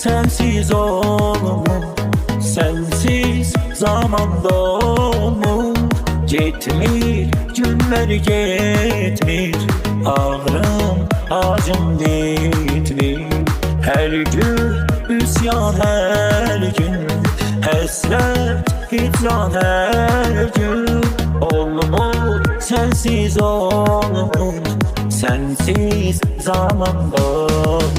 sensiz olmur, sensiz zamanda olmur. Gitmir, günler gitmir, ağrım, acım ditmir. Her gün üsyan, her gün hasret, hicran her gün. Olmur, sensiz olmur, sensiz zamanda olmur.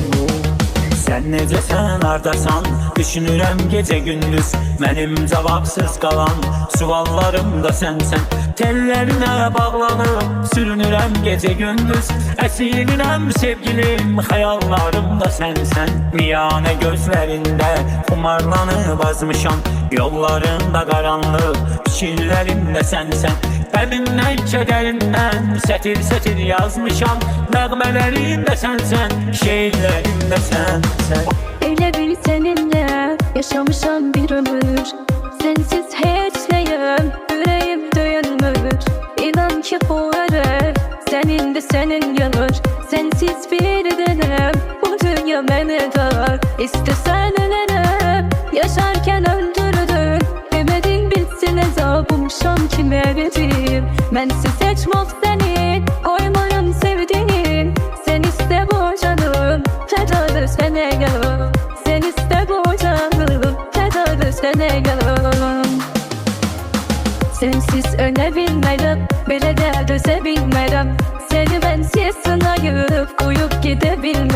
Sen necəsən, hardasan, düşünürəm gecə gündüz. Mənim cavabsız qalan suallarım da sənsən. Tellərinə bağlanıb sürünürəm gecə gündüz. Əsirəm sevgilim, xəyallarım da sənsən. Miyanə gözlərində xumarlanıb azmışam. Yollarında qaranlıq, fikirlərimdə sənsən. Qəmimdən, kədərindən sətir-sətir yazmışam. Nəğmələrimdə sənsən, şeirlərimdə sənsən. Elə bil səninlə yaşamışam bir ömür. Sensiz heç nəyəm, ürəyim döyünmür. İnan ki bu ürək sənin də sənin yanır. Sensiz bir dənəm, bu dünya mənə dar. İstəsən ölərəm, yaşarkən öldürdün. Ümidin bitsin, əzabımşam kimə verim. Mənsiz heç mol sənin, qoymayım sevdiğin. Sen iste bu canım, fedadır sənə yanım. Sen iste bu canım, fedadır sənə yanım. Sensiz ölə bilmərəm, belə də dözə bilmərəm. Seni bensiz sınayıb, qoyub gedə bilmərəm.